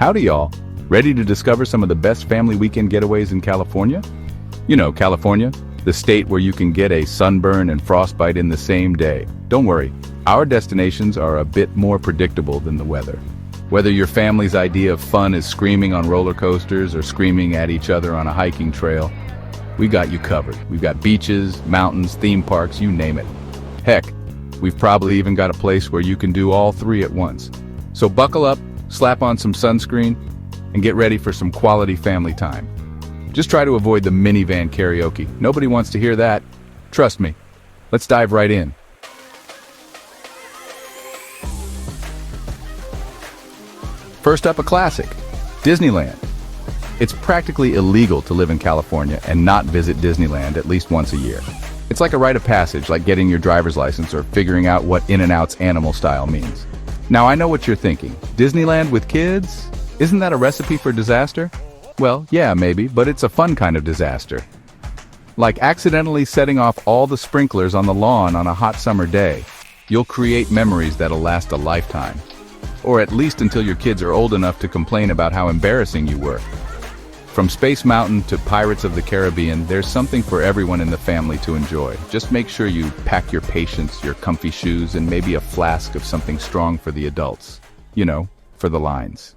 Howdy y'all. Ready to discover some of the best family weekend getaways in California? You know, California, the state where you can get a sunburn and frostbite in the same day. Don't worry, our destinations are a bit more predictable than the weather. Whether your family's idea of fun is screaming on roller coasters or screaming at each other on a hiking trail, we got you covered. We've got beaches, mountains, theme parks, you name it. Heck, we've probably even got a place where you can do all three at once. So buckle up, slap on some sunscreen, and get ready for some quality family time. Just try to avoid the minivan karaoke. Nobody wants to hear that. Trust me. Let's dive right in. First up, a classic, Disneyland. It's practically illegal to live in California and not visit Disneyland at least once a year. It's like a rite of passage, like getting your driver's license or figuring out what In-N-Out's animal style means. Now, I know what you're thinking. Disneyland with kids? Isn't that a recipe for disaster? Well, yeah, maybe, but it's a fun kind of disaster. Like accidentally setting off all the sprinklers on the lawn on a hot summer day. You'll create memories that'll last a lifetime. Or at least until your kids are old enough to complain about how embarrassing you were. From Space Mountain to Pirates of the Caribbean, there's something for everyone in the family to enjoy. Just make sure you pack your patience, your comfy shoes, and maybe a flask of something strong for the adults. You know, for the lines.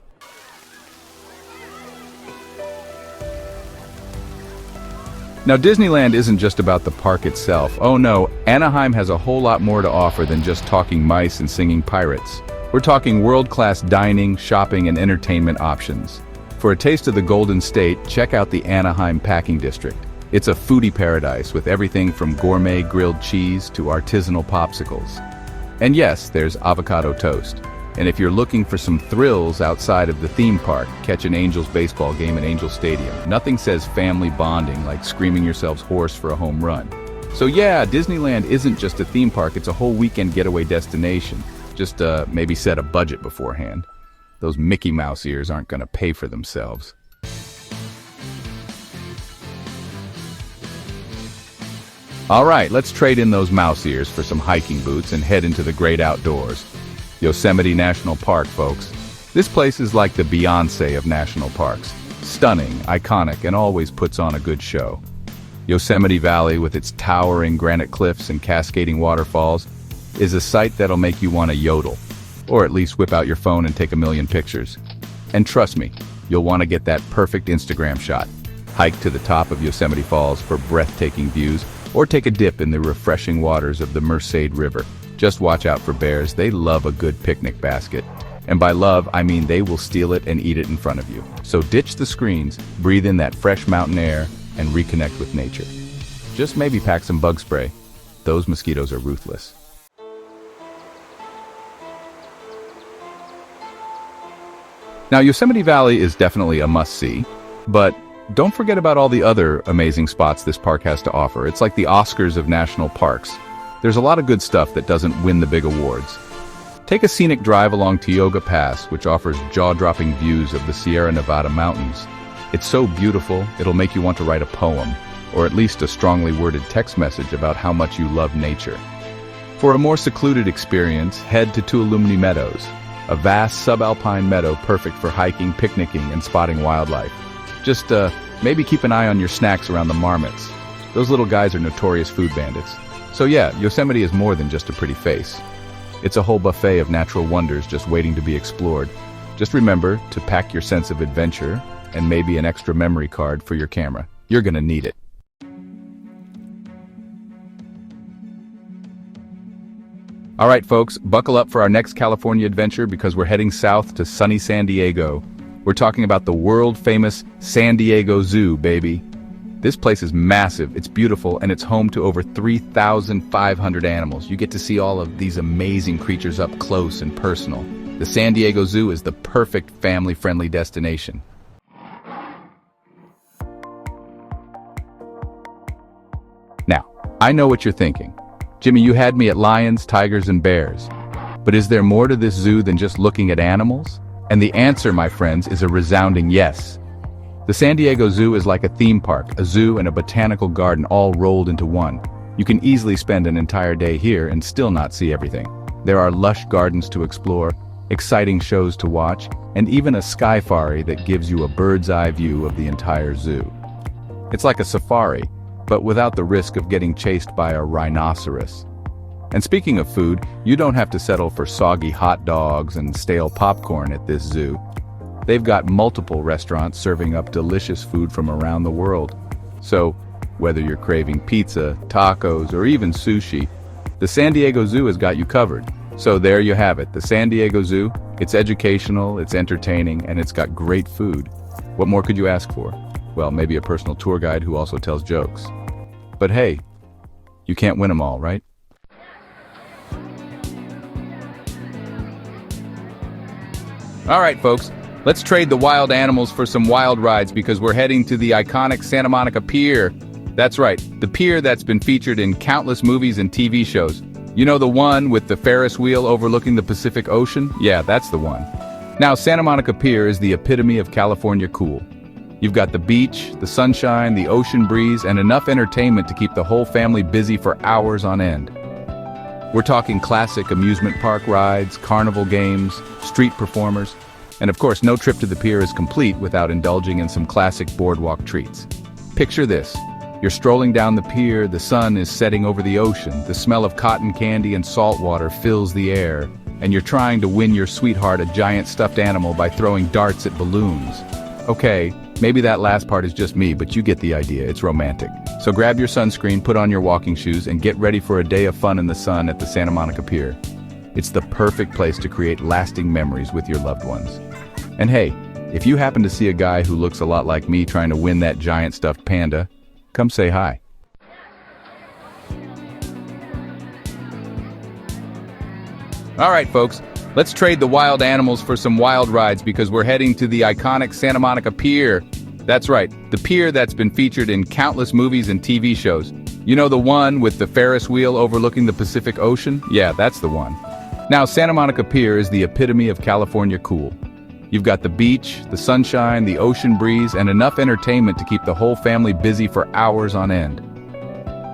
Now, Disneyland isn't just about the park itself. Oh no, Anaheim has a whole lot more to offer than just talking mice and singing pirates. We're talking world-class dining, shopping, and entertainment options. For a taste of the Golden State, check out the Anaheim Packing District. It's a foodie paradise with everything from gourmet grilled cheese to artisanal popsicles. And yes, there's avocado toast. And if you're looking for some thrills outside of the theme park, catch an Angels baseball game at Angel Stadium. Nothing says family bonding like screaming yourselves hoarse for a home run. So yeah, Disneyland isn't just a theme park, it's a whole weekend getaway destination. Just maybe set a budget beforehand. Those Mickey Mouse ears aren't going to pay for themselves. All right, let's trade in those mouse ears for some hiking boots and head into the great outdoors. Yosemite National Park, folks. This place is like the Beyoncé of national parks. Stunning, iconic, and always puts on a good show. Yosemite Valley, with its towering granite cliffs and cascading waterfalls, is a sight that'll make you want to yodel. Or at least whip out your phone and take a million pictures. And trust me, you'll want to get that perfect Instagram shot. Hike to the top of Yosemite Falls for breathtaking views, or take a dip in the refreshing waters of the Merced River. Just watch out for bears, they love a good picnic basket. And by love, I mean they will steal it and eat it in front of you. So ditch the screens, breathe in that fresh mountain air, and reconnect with nature. Just maybe pack some bug spray. Those mosquitoes are ruthless. Now, Yosemite Valley is definitely a must-see, but don't forget about all the other amazing spots this park has to offer. It's like the Oscars of national parks. There's a lot of good stuff that doesn't win the big awards. Take a scenic drive along Tioga Pass, which offers jaw-dropping views of the Sierra Nevada mountains. It's so beautiful, it'll make you want to write a poem, or at least a strongly worded text message about how much you love nature. For a more secluded experience, head to Tuolumne Meadows, a vast subalpine meadow perfect for hiking, picnicking, and spotting wildlife. Just maybe keep an eye on your snacks around the marmots. Those little guys are notorious food bandits. So yeah, Yosemite is more than just a pretty face. It's a whole buffet of natural wonders just waiting to be explored. Just remember to pack your sense of adventure and maybe an extra memory card for your camera. You're gonna need it. All right, folks, buckle up for our next California adventure because we're heading south to sunny San Diego. We're talking about the world-famous San Diego Zoo, baby. This place is massive, it's beautiful, and it's home to over 3,500 animals. You get to see all of these amazing creatures up close and personal. The San Diego Zoo is the perfect family-friendly destination. Now, I know what you're thinking. Jimmy, you had me at lions, tigers, and bears. But is there more to this zoo than just looking at animals? And the answer, my friends, is a resounding yes. The San Diego Zoo is like a theme park, a zoo and a botanical garden all rolled into one. You can easily spend an entire day here and still not see everything. There are lush gardens to explore, exciting shows to watch, and even a skyfari that gives you a bird's-eye view of the entire zoo. It's like a safari, but without the risk of getting chased by a rhinoceros. And speaking of food, you don't have to settle for soggy hot dogs and stale popcorn at this zoo. They've got multiple restaurants serving up delicious food from around the world. So, whether you're craving pizza, tacos, or even sushi, the San Diego Zoo has got you covered. So there you have it, the San Diego Zoo. It's educational, it's entertaining, and it's got great food. What more could you ask for? Well, maybe a personal tour guide who also tells jokes. But hey, you can't win them all, right? All right, folks, let's trade the wild animals for some wild rides because we're heading to the iconic Santa Monica Pier. That's right, the pier that's been featured in countless movies and TV shows. You know the one with the Ferris wheel overlooking the Pacific Ocean? Yeah, that's the one. Now, Santa Monica Pier is the epitome of California cool. You've got the beach, the sunshine, the ocean breeze, and enough entertainment to keep the whole family busy for hours on end. We're talking classic amusement park rides, carnival games, street performers, and of course, no trip to the pier is complete without indulging in some classic boardwalk treats. Picture this. You're strolling down the pier, the sun is setting over the ocean, the smell of cotton candy and salt water fills the air, and you're trying to win your sweetheart a giant stuffed animal by throwing darts at balloons. Okay, maybe that last part is just me, but you get the idea, it's romantic. So grab your sunscreen, put on your walking shoes, and get ready for a day of fun in the sun at the Santa Monica Pier. It's the perfect place to create lasting memories with your loved ones. And hey, if you happen to see a guy who looks a lot like me trying to win that giant stuffed panda, come say hi. All right, folks, let's trade the wild animals for some wild rides because we're heading to the iconic Santa Monica Pier. That's right, the pier that's been featured in countless movies and TV shows. You know the one with the Ferris wheel overlooking the Pacific Ocean? Yeah, that's the one. Now, Santa Monica Pier is the epitome of California cool. You've got the beach, the sunshine, the ocean breeze, and enough entertainment to keep the whole family busy for hours on end.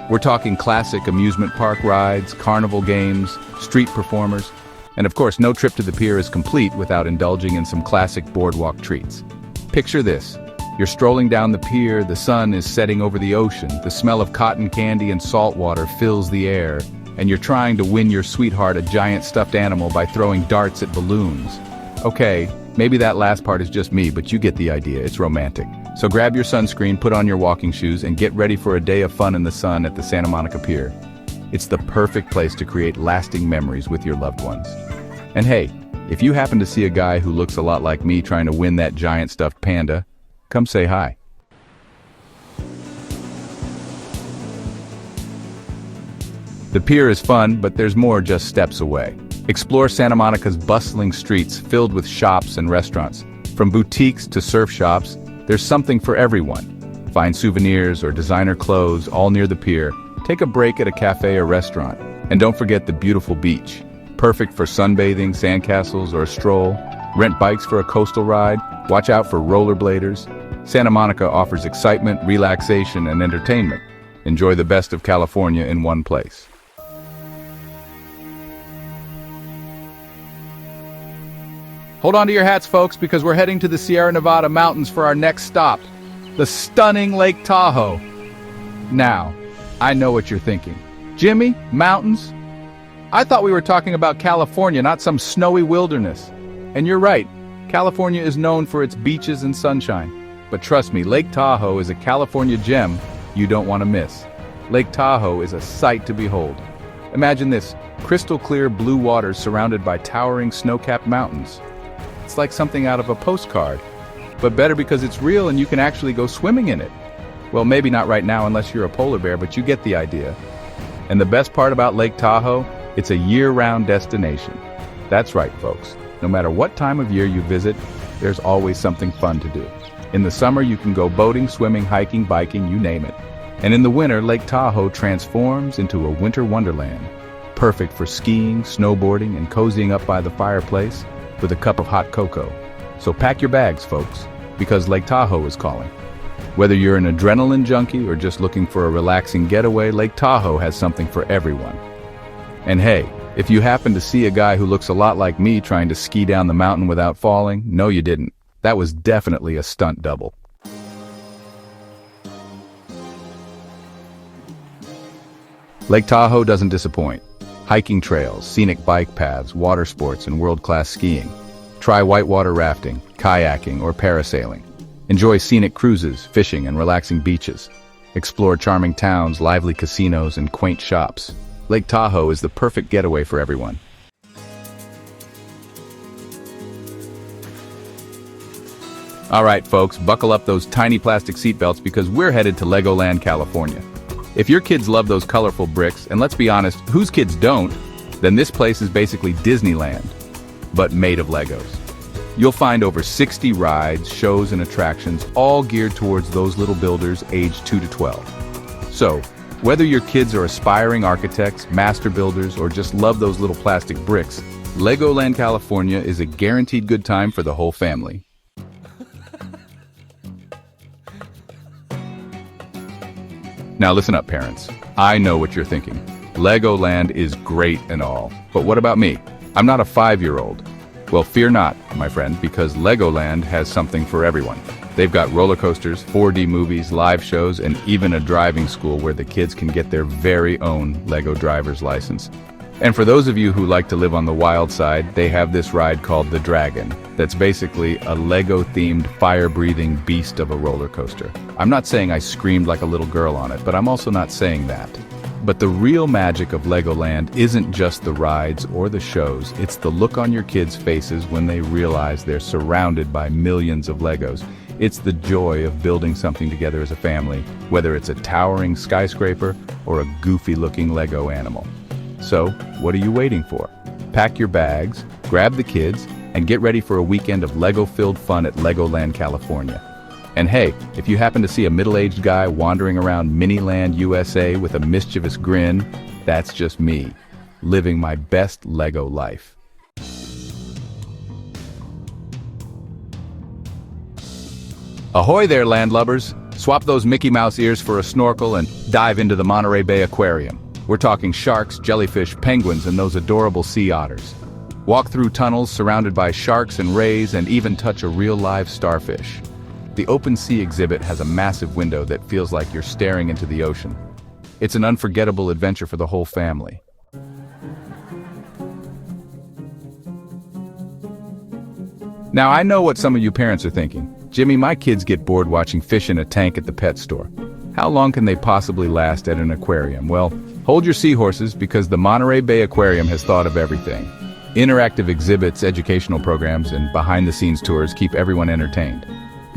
We're talking classic amusement park rides, carnival games, street performers, and of course, no trip to the pier is complete without indulging in some classic boardwalk treats. Picture this. You're strolling down the pier, the sun is setting over the ocean, the smell of cotton candy and salt water fills the air, and you're trying to win your sweetheart a giant stuffed animal by throwing darts at balloons. Okay, maybe that last part is just me, but you get the idea, it's romantic. So grab your sunscreen, put on your walking shoes, and get ready for a day of fun in the sun at the Santa Monica Pier. It's the perfect place to create lasting memories with your loved ones. And hey, if you happen to see a guy who looks a lot like me trying to win that giant stuffed panda, come say hi. The pier is fun, but there's more just steps away. Explore Santa Monica's bustling streets filled with shops and restaurants. From boutiques to surf shops, there's something for everyone. Find souvenirs or designer clothes all near the pier. Take a break at a cafe or restaurant. And don't forget the beautiful beach. Perfect for sunbathing, sandcastles, or a stroll. Rent bikes for a coastal ride. Watch out for rollerbladers. Santa Monica offers excitement, relaxation, and entertainment. Enjoy the best of California in one place. Hold on to your hats, folks, because we're heading to the Sierra Nevada mountains for our next stop, the stunning Lake Tahoe. Now, I know what you're thinking. Jimmy, mountains? I thought we were talking about California, not some snowy wilderness. And you're right, California is known for its beaches and sunshine. But trust me, Lake Tahoe is a California gem you don't want to miss. Lake Tahoe is a sight to behold. Imagine this, crystal clear blue waters surrounded by towering snow-capped mountains. It's like something out of a postcard, but better because it's real and you can actually go swimming in it. Well, maybe not right now unless you're a polar bear, but you get the idea. And the best part about Lake Tahoe, it's a year-round destination. That's right, folks. No matter what time of year you visit, there's always something fun to do. In the summer, you can go boating, swimming, hiking, biking, you name it. And in the winter, Lake Tahoe transforms into a winter wonderland. Perfect for skiing, snowboarding, and cozying up by the fireplace with a cup of hot cocoa. So pack your bags, folks, because Lake Tahoe is calling. Whether you're an adrenaline junkie or just looking for a relaxing getaway, Lake Tahoe has something for everyone. And hey, If you happen to see a guy who looks a lot like me trying to ski down the mountain without falling, no you didn't. That was definitely a stunt double. Lake Tahoe doesn't disappoint. Hiking trails, scenic bike paths, water sports, and world-class skiing. Try whitewater rafting, kayaking, or parasailing. Enjoy scenic cruises, fishing, and relaxing beaches. Explore charming towns, lively casinos, and quaint shops. Lake Tahoe is the perfect getaway for everyone. All right, folks, buckle up those tiny plastic seatbelts because we're headed to Legoland, California. If your kids love those colorful bricks, and let's be honest, whose kids don't, then this place is basically Disneyland, but made of Legos. You'll find over 60 rides, shows, and attractions, all geared towards those little builders aged 2 to 12. So, whether your kids are aspiring architects, master builders, or just love those little plastic bricks, Legoland, California is a guaranteed good time for the whole family. Now listen up, parents. I know what you're thinking. Legoland is great and all, but what about me? I'm not a 5-year-old. Well, fear not, my friend, because Legoland has something for everyone. They've got roller coasters, 4D movies, live shows, and even a driving school where the kids can get their very own Lego driver's license. And for those of you who like to live on the wild side, they have this ride called the Dragon. That's basically a Lego-themed, fire-breathing beast of a roller coaster. I'm not saying I screamed like a little girl on it, but I'm also not saying that. But the real magic of Legoland isn't just the rides or the shows, it's the look on your kids' faces when they realize they're surrounded by millions of Legos. It's the joy of building something together as a family, whether it's a towering skyscraper or a goofy-looking Lego animal. So, what are you waiting for? Pack your bags, grab the kids, and get ready for a weekend of Lego-filled fun at Legoland, California. And hey, if you happen to see a middle-aged guy wandering around Miniland, USA with a mischievous grin, that's just me, living my best Lego life. Ahoy there, landlubbers! Swap those Mickey Mouse ears for a snorkel and dive into the Monterey Bay Aquarium. We're talking sharks, jellyfish, penguins, and those adorable sea otters. Walk through tunnels surrounded by sharks and rays and even touch a real live starfish. The open sea exhibit has a massive window that feels like you're staring into the ocean. It's an unforgettable adventure for the whole family. Now I know what some of you parents are thinking. Jimmy, my kids get bored watching fish in a tank at the pet store. How long can they possibly last at an aquarium? Well, hold your seahorses because the Monterey Bay Aquarium has thought of everything. Interactive exhibits, educational programs, and behind-the-scenes tours keep everyone entertained.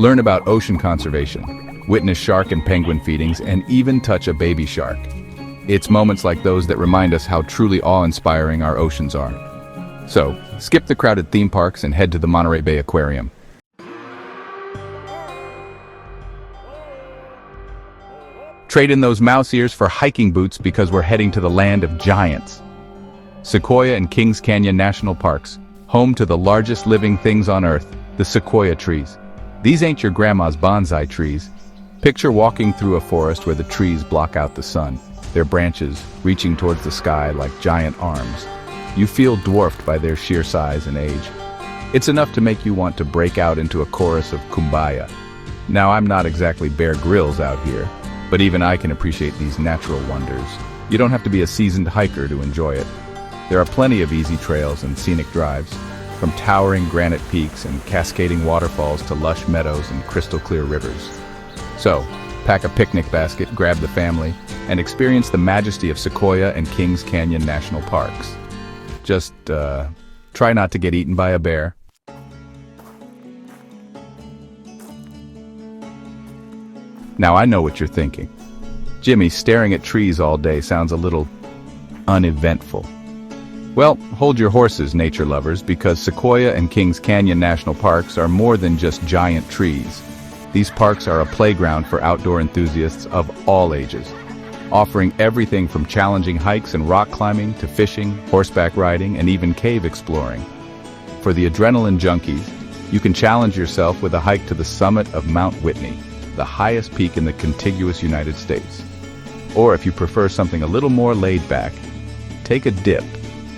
Learn about ocean conservation, witness shark and penguin feedings, and even touch a baby shark. It's moments like those that remind us how truly awe-inspiring our oceans are. So, skip the crowded theme parks and head to the Monterey Bay Aquarium. Trade in those mouse ears for hiking boots because we're heading to the land of giants. Sequoia and Kings Canyon National Parks, home to the largest living things on Earth, the sequoia trees. These ain't your grandma's bonsai trees. Picture walking through a forest where the trees block out the sun, their branches reaching towards the sky like giant arms. You feel dwarfed by their sheer size and age. It's enough to make you want to break out into a chorus of Kumbaya. Now, I'm not exactly Bear Grylls out here, but even I can appreciate these natural wonders. You don't have to be a seasoned hiker to enjoy it. There are plenty of easy trails and scenic drives, from towering granite peaks and cascading waterfalls to lush meadows and crystal-clear rivers. So, pack a picnic basket, grab the family, and experience the majesty of Sequoia and Kings Canyon National Parks. Just, try not to get eaten by a bear. Now I know what you're thinking. Jimmy, staring at trees all day sounds a little uneventful. Well, hold your horses, nature lovers, because Sequoia and Kings Canyon National Parks are more than just giant trees. These parks are a playground for outdoor enthusiasts of all ages, offering everything from challenging hikes and rock climbing to fishing, horseback riding, and even cave exploring. For the adrenaline junkies, you can challenge yourself with a hike to the summit of Mount Whitney, the highest peak in the contiguous United States. Or if you prefer something a little more laid back, take a dip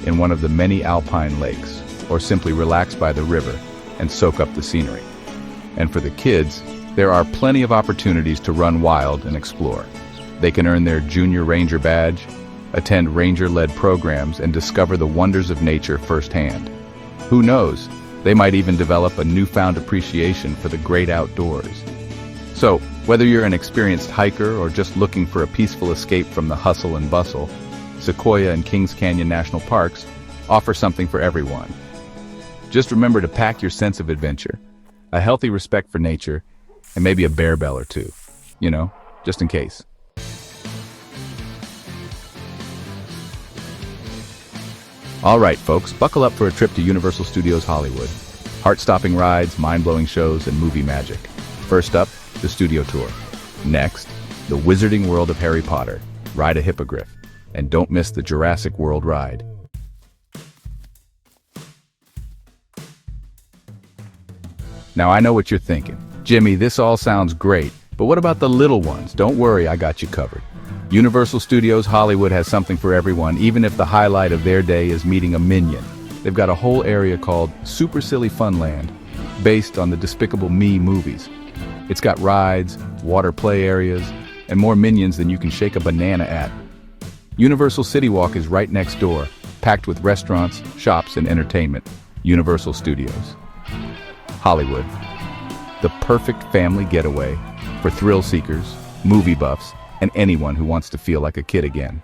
in one of the many alpine lakes, or simply relax by the river and soak up the scenery. And for the kids, there are plenty of opportunities to run wild and explore. They can earn their Junior Ranger badge, attend ranger-led programs, and discover the wonders of nature firsthand. Who knows, they might even develop a newfound appreciation for the great outdoors. So, whether you're an experienced hiker or just looking for a peaceful escape from the hustle and bustle, Sequoia and Kings Canyon National Parks offer something for everyone. Just remember to pack your sense of adventure, a healthy respect for nature, and maybe a bear bell or two, just in case. All right, folks, buckle up for a trip to Universal Studios Hollywood. Heart-stopping rides, mind-blowing shows, and movie magic. First up, the studio tour. Next, the Wizarding World of Harry Potter. Ride a hippogriff. And don't miss the Jurassic World ride. Now I know what you're thinking. Jimmy, this all sounds great, but what about the little ones? Don't worry, I got you covered. Universal Studios Hollywood has something for everyone, even if the highlight of their day is meeting a minion. They've got a whole area called Super Silly Funland, based on the Despicable Me movies. It's got rides, water play areas, and more minions than you can shake a banana at. Universal City Walk is right next door, packed with restaurants, shops, and entertainment. Universal Studios Hollywood, the perfect family getaway for thrill seekers, movie buffs, and anyone who wants to feel like a kid again.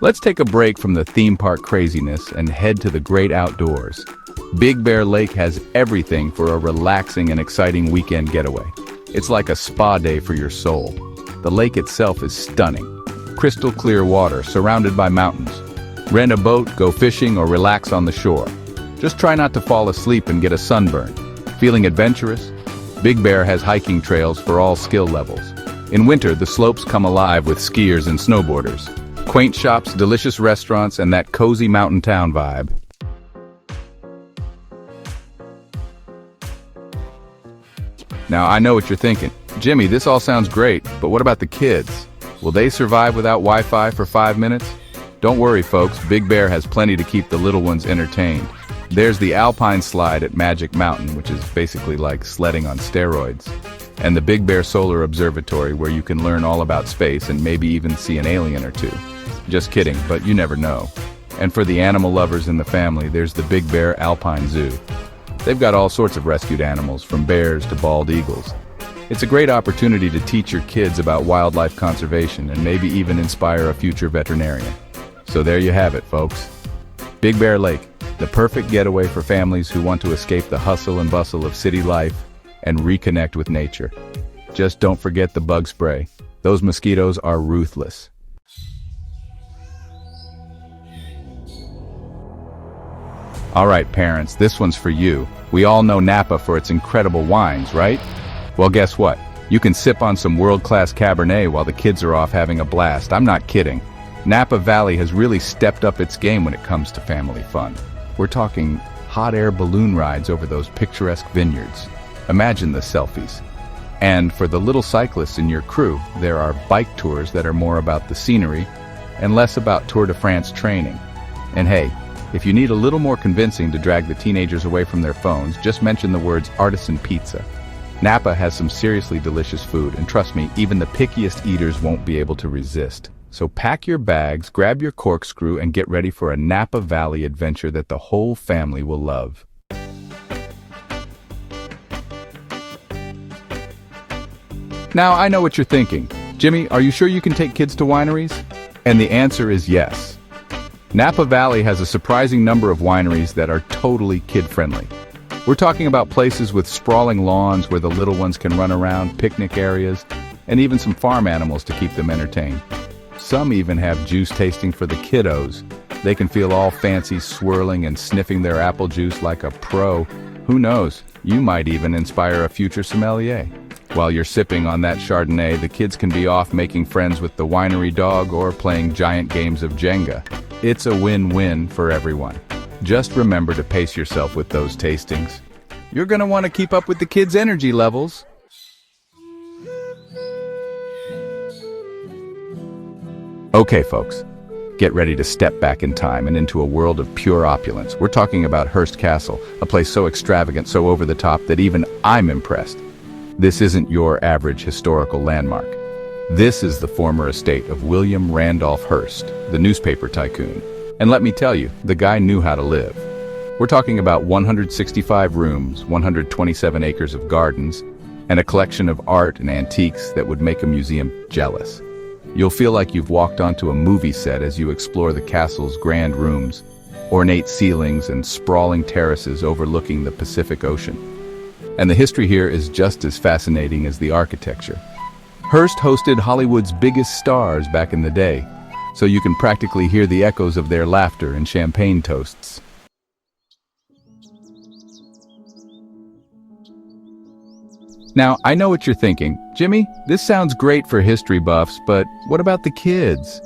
Let's take a break from the theme park craziness and head to the great outdoors. Big Bear Lake has everything for a relaxing and exciting weekend getaway. It's like a spa day for your soul. The lake itself is stunning. Crystal clear water surrounded by mountains. Rent a boat, go fishing, or relax on the shore. Just try not to fall asleep and get a sunburn. Feeling adventurous? Big Bear has hiking trails for all skill levels. In winter, the slopes come alive with skiers and snowboarders. Quaint shops, delicious restaurants, and that cozy mountain town vibe. Now, I know what you're thinking. Jimmy, this all sounds great, but what about the kids? Will they survive without Wi-Fi for 5 minutes? Don't worry, folks. Big Bear has plenty to keep the little ones entertained. There's the Alpine Slide at Magic Mountain, which is basically like sledding on steroids. And the Big Bear Solar Observatory, where you can learn all about space and maybe even see an alien or two. Just kidding, but you never know. And for the animal lovers in the family, there's the Big Bear Alpine Zoo. They've got all sorts of rescued animals, from bears to bald eagles. It's a great opportunity to teach your kids about wildlife conservation and maybe even inspire a future veterinarian. So there you have it, folks. Big Bear Lake, the perfect getaway for families who want to escape the hustle and bustle of city life and reconnect with nature. Just don't forget the bug spray. Those mosquitoes are ruthless. All right, parents, this one's for you. We all know Napa for its incredible wines, right? Well, guess what? You can sip on some world-class Cabernet while the kids are off having a blast. I'm not kidding. Napa Valley has really stepped up its game when it comes to family fun. We're talking hot air balloon rides over those picturesque vineyards. Imagine the selfies. And for the little cyclists in your crew, there are bike tours that are more about the scenery and less about Tour de France training. And hey, if you need a little more convincing to drag the teenagers away from their phones, just mention the words artisan pizza. Napa has some seriously delicious food, and trust me, even the pickiest eaters won't be able to resist. So pack your bags, grab your corkscrew, and get ready for a Napa Valley adventure that the whole family will love. Now, I know what you're thinking. Jimmy, are you sure you can take kids to wineries? And the answer is yes. Napa Valley has a surprising number of wineries that are totally kid-friendly. We're talking about places with sprawling lawns where the little ones can run around, picnic areas, and even some farm animals to keep them entertained. Some even have juice tasting for the kiddos. They can feel all fancy swirling and sniffing their apple juice like a pro. Who knows, you might even inspire a future sommelier. While you're sipping on that Chardonnay, the kids can be off making friends with the winery dog or playing giant games of Jenga. It's a win-win for everyone. Just remember to pace yourself with those tastings. You're going to want to keep up with the kids' energy levels. Okay, folks, get ready to step back in time and into a world of pure opulence. We're talking about Hearst Castle, a place so extravagant, so over the top that even I'm impressed. This isn't your average historical landmark. This is the former estate of William Randolph Hearst, the newspaper tycoon. And let me tell you, the guy knew how to live. We're talking about 165 rooms, 127 acres of gardens, and a collection of art and antiques that would make a museum jealous. You'll feel like you've walked onto a movie set as you explore the castle's grand rooms, ornate ceilings and sprawling terraces overlooking the Pacific Ocean. And the history here is just as fascinating as the architecture. Hearst hosted Hollywood's biggest stars back in the day, so you can practically hear the echoes of their laughter and champagne toasts. Now, I know what you're thinking. Jimmy, this sounds great for history buffs, but what about the kids?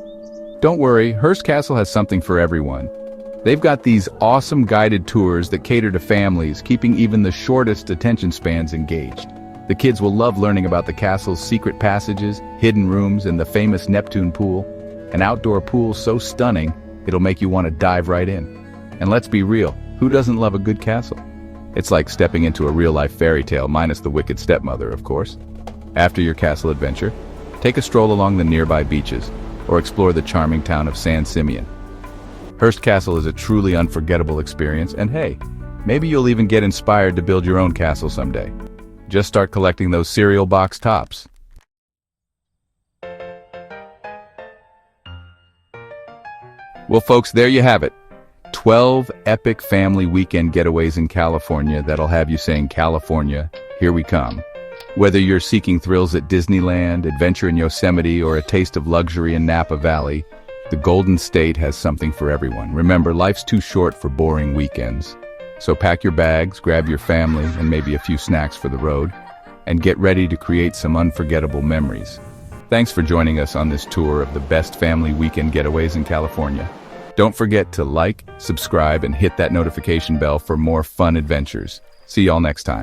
Don't worry, Hearst Castle has something for everyone. They've got these awesome guided tours that cater to families, keeping even the shortest attention spans engaged. The kids will love learning about the castle's secret passages, hidden rooms, and the famous Neptune pool. An outdoor pool so stunning, it'll make you want to dive right in. And let's be real, who doesn't love a good castle? It's like stepping into a real-life fairy tale, minus the wicked stepmother, of course. After your castle adventure, take a stroll along the nearby beaches, or explore the charming town of San Simeon. Hearst Castle is a truly unforgettable experience, and hey, maybe you'll even get inspired to build your own castle someday. Just start collecting those cereal box tops. Well, folks, there you have it. 12 epic family weekend getaways in California that'll have you saying, California, here we come. Whether you're seeking thrills at Disneyland, adventure in Yosemite, or a taste of luxury in Napa Valley, the Golden State has something for everyone. Remember, life's too short for boring weekends. So pack your bags, grab your family, and maybe a few snacks for the road, and get ready to create some unforgettable memories. Thanks for joining us on this tour of the best family weekend getaways in California. Don't forget to like, subscribe, and hit that notification bell for more fun adventures. See y'all next time.